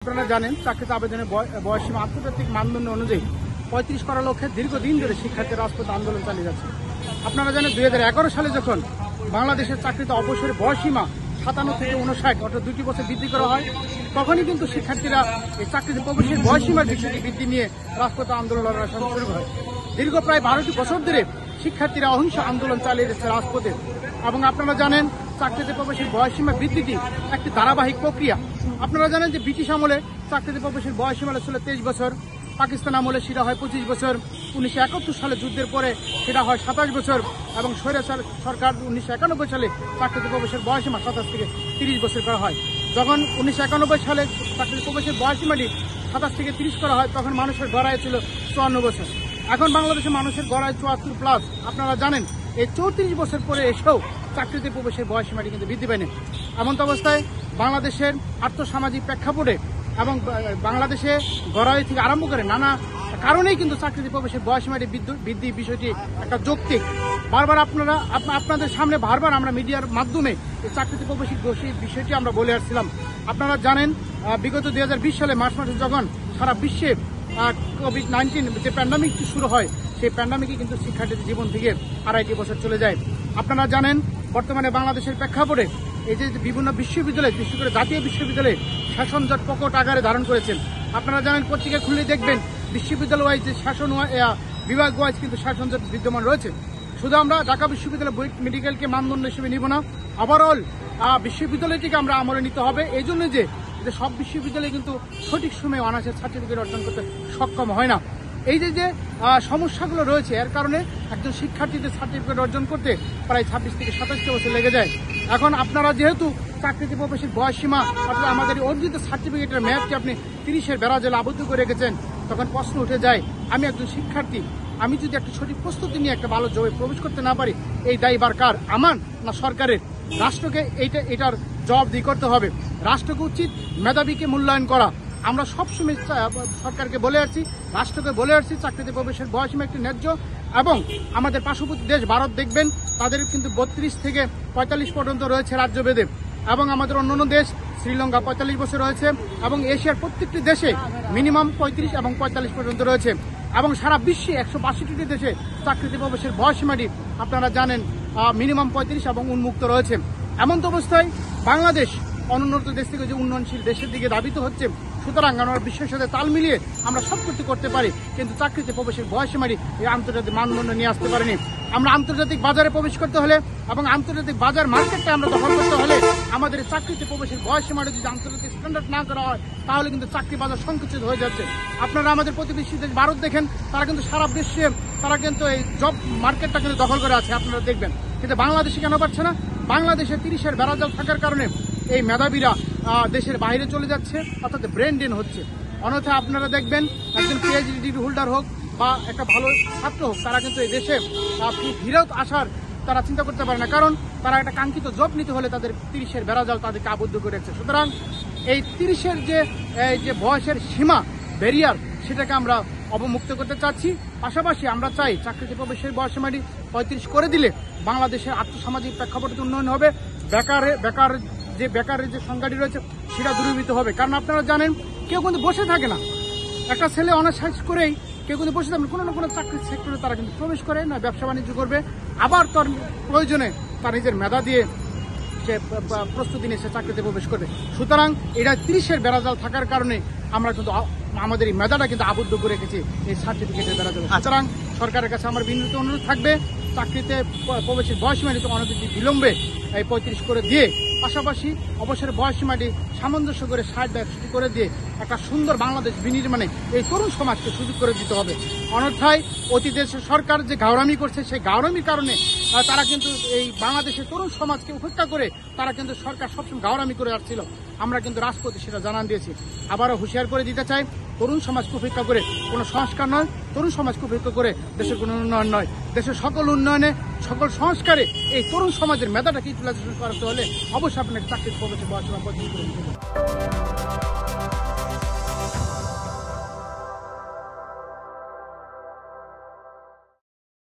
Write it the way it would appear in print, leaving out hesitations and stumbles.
আপনারা জানেন চাকরিতে আবেদনের বয়সীমা আন্তর্জাতিক মানদণ্ড অনুযায়ী ৩৫ করার লক্ষ্যে দীর্ঘদিন ধরে শিক্ষার্থীর রাজপথে আন্দোলন চালিয়ে যাচ্ছে। আপনারা জানেন ২০১১ সালে যখন বাংলাদেশের চাকরিতে অবসরের বয়সীমা ৫৭ থেকে ৫৯ অর্থাৎ ২টি বছর বৃদ্ধি করা হয়, তখনই কিন্তু শিক্ষার্থীরা এই চাকরিতে প্রবেশের বয়সীমার বিষয়টি বৃদ্ধি নিয়ে রাজপথে আন্দোলন শুরু হয়। দীর্ঘ প্রায় ১২টি বছর ধরে শিক্ষার্থীরা অহিংস আন্দোলন চালিয়ে যাচ্ছে রাজপথে। এবং আপনারা জানেন চাকরিতে প্রবেশের বয়সীমা বৃদ্ধিটি একটি ধারাবাহিক প্রক্রিয়া। আপনারা জানেন যে ব্রিটিশ আমলে চাকরিতে প্রবেশের বয়সীমা ছিল 23 বছর, পাকিস্তান আমলে সেটা হয় 25 বছর, ১৯৭১ সালে যুদ্ধের পরে সেটা হয় 27 বছর এবং স্বৈরাচার সরকার ১৯৯১ সালে চাকরিতে প্রবেশের বয়সীমা 27 থেকে 30 বছর করা হয়। যখন ১৯৯১ সালে চাকরিতে প্রবেশের বয়সীমাটি 27 থেকে 30 করা হয়, তখন মানুষের গড়ায় ছিল 54 বছর। এখন বাংলাদেশের মানুষের গড়ায় 74+। আপনারা জানেন এই 34 বছর পরে এসেও চাকরিতে প্রবেশের বয়সীমাটি কিন্তু বৃদ্ধি পায়নি। এমন অবস্থায় বাংলাদেশের আর্থসামাজিক প্রেক্ষাপটে এবং বাংলাদেশে গড়াই থেকে আরম্ভ করে নানা কারণেই কিন্তু চাকরিতে প্রবেশের বয়সীমাটি বৃদ্ধি বিষয়টি একটা যৌক্তিক। বারবার আপনাদের সামনে বারবার আমরা মিডিয়ার মাধ্যমে এই চাকরিতে প্রবেশের বিষয়টি আমরা বলে আসছিলাম। আপনারা জানেন বিগত ২০২০ সালে মার্চ মাসে যখন সারা বিশ্বে কোভিড-19 যে প্যান্ডামিকটি শুরু হয়, সেই প্যান্ডামিকে কিন্তু শিক্ষার্থীদের জীবন থেকে ২.৫ বছর চলে যায়। আপনারা জানেন বর্তমানে বাংলাদেশের প্রেক্ষাপটে এই যে বিভিন্ন বিশ্ববিদ্যালয়, বিশেষ করে জাতীয় বিশ্ববিদ্যালয়ে শাসন জট প্রকট আকারে ধারণ করেছেন। আপনারা জানেন পত্রিকা খুলে দেখবেন বিশ্ববিদ্যালয় ওয়াইজ যে শাসন বিভাগ ওয়াইজ কিন্তু শাসন জট বিদ্যমান রয়েছে। শুধু আমরা ঢাকা বিশ্ববিদ্যালয় মেডিকেলকে মানদণ্ড হিসেবে নিব না, ওভারঅল বিশ্ববিদ্যালয়টিকে আমরা আমলে নিতে হবে। এই জন্য যে সব বিশ্ববিদ্যালয়ে কিন্তু সঠিক সময়ে অনার্সের সার্টিফিকেট অর্জন করতে সক্ষম হয় না। এই যে সমস্যাগুলো রয়েছে, এর কারণে একজন শিক্ষার্থীদের সার্টিফিকেট অর্জন করতে প্রায় ২৬ থেকে ২৭ বছর লেগে যায়। এখন আপনারা যেহেতু চাকরিতে প্রবেশের বয়সীমা অর্থাৎ আমাদের অর্জিত সার্টিফিকেটের মেয়াদকে আপনি ৩০-এর বেড়াজালে আবদ্ধ করে রেখেছেন, তখন প্রশ্ন উঠে যায়, আমি একজন শিক্ষার্থী, আমি যদি একটা সঠিক প্রস্তুতি নিয়ে একটা ভালো জবে প্রবেশ করতে না পারি, এই দায়ভার কার, আমার না সরকারের? রাষ্ট্রকে এটার জবাবদিহি করতে হবে। রাষ্ট্রকে উচিত মেধাবীকে মূল্যায়ন করা। আমরা সবসময় সরকারকে বলে আসছি, রাষ্ট্রকে বলে আসছি চাকরিতে প্রবেশের বয়সীমা একটি ন্যায্য। এবং আমাদের পার্শ্ববর্তী দেশ ভারত দেখবেন তাদের কিন্তু ৩২ থেকে ৪৫ পর্যন্ত রয়েছে রাজ্যভেদে, এবং আমাদের অন্যান্য দেশ শ্রীলঙ্কা ৪৫ বছর রয়েছে, এবং এশিয়ার প্রত্যেকটি দেশে মিনিমাম ৩৫ এবং ৪৫ পর্যন্ত রয়েছে। এবং সারা বিশ্বে ১৬২টি দেশে চাকরিতে প্রবেশের বয়সীমাটি আপনারা জানেন মিনিমাম ৩৫ এবং উন্মুক্ত রয়েছে। এমন তো অবস্থায় বাংলাদেশ অনুন্নত দেশ থেকে যে উন্নয়নশীল দেশের দিকে ধাবিত হচ্ছে, সুতরাং আমরা বিশ্বের সাথে তাল মিলিয়ে আমরা সব করতে পারি, কিন্তু চাকরিতে প্রবেশের বয়সীমাটি এই আন্তর্জাতিক মানদণ্ড নিয়ে আসতে পারিনি। আমরা আন্তর্জাতিক বাজারে প্রবেশ করতে হলে এবং আন্তর্জাতিক বাজার মার্কেটটা আমরা দখল করতে হলে আমাদের চাকরিতে প্রবেশের বয়সীমাটি যদি আন্তর্জাতিক স্ট্যান্ডার্ড না করা হয়, তাহলে কিন্তু চাকরি বাজার সংকুচিত হয়ে যাচ্ছে। আপনারা আমাদের প্রতিবেশী দেশ ভারত দেখেন, তারা কিন্তু সারা বিশ্বে তারা কিন্তু এই জব মার্কেটটা কিন্তু দখল করে আছে, আপনারা দেখবেন। কিন্তু বাংলাদেশে কেন পাচ্ছে না? বাংলাদেশে ৩০-এর বেড়াজাল থাকার কারণে এই মেধাবীরা দেশের বাইরে চলে যাচ্ছে, অর্থাৎ ব্রেন ড্রেন হচ্ছে। অন্যথা আপনারা দেখবেন একজন পিএইচডি হোল্ডার হোক বা একটা ভালো ছাত্র হোক, তারা কিন্তু এই দেশে ফিরত আসার তারা চিন্তা করতে পারে না, কারণ তারা একটা কাঙ্ক্ষিত জব নিতে হলে তাদের ৩০-এর বেড়াজাল তাদেরকে আবদ্ধ করে রেখেছে। সুতরাং এই ৩০-এর যে বয়সের সীমা ব্যারিয়ার, সেটাকে আমরা অবমুক্ত করতে চাচ্ছি। পাশাপাশি আমরা চাই চাকরিতে প্রবেশের বয়সীমাটি ৩৫ করে দিলে বাংলাদেশের আর্থসামাজিক প্রেক্ষাপটে উন্নয়ন হবে, বেকারের যে সংখ্যাটি রয়েছে সেটা দূরীভূত হবে। কারণ আপনারা জানেন কেউ কিন্তু বসে থাকে না, একটা ছেলে অনার্স শেষ করেই কেউ কিন্তু বসে থাকে, কোনো না কোনো চাকরির সেক্টরে তারা কিন্তু প্রবেশ করে, না ব্যবসা বাণিজ্য করবে, আবার তার প্রয়োজনে তার নিজের মেধা দিয়ে সে প্রস্তুতি নিয়ে সে চাকরিতে প্রবেশ করবে। সুতরাং এটা ৩০-এর বেড়াজাল থাকার কারণে আমরা কিন্তু আমাদের এই মেধাটা কিন্তু আবদ্ধ করে রেখেছি এই সার্টিফিকেটের বেড়াজাল। সুতরাং সরকারের কাছে আমার বিনীত অনুরোধ থাকবে, চাকরিতে প্রবেশের বয়সীমাটি অনধিক বিলম্বে ৩৫ করে দিয়ে, পাশাপাশি অবসরের বয়সীমাটি সামঞ্জস্য করে ৬০ করে দিয়ে একটা সুন্দর বাংলাদেশ বিনির্মাণে এই তরুণ সমাজকে সুযোগ করে দিতে হবে। অন্যথায় অতীতের সরকার যে গাওরামি করছে, সেই গাওরামির কারণে তারা কিন্তু এই বাংলাদেশের তরুণ সমাজকে উপেক্ষা করে তারা কিন্তু সরকার সবসময় গাওরামি করে আসছিল। আমরা কিন্তু রাষ্ট্রপতি সেটা জানান দিয়েছি। আবারও হুঁশিয়ার করে দিতে চাই, তরুণ সমাজকে উপেক্ষা করে কোনো সংস্কার নয়, তরুণ সমাজকে উপেক্ষা করে দেশের কোনো উন্নয়ন নয়। দেশের সকল উন্নয়নে, সকল সংস্কারে এই তরুণ সমাজের মেধাটাকে ইউটিলাইজেশন করতে হলে অবশ্যই আপনাকে চাকরির প্রবেশের বয়সীমা ৩৫ করে দিতে হবে।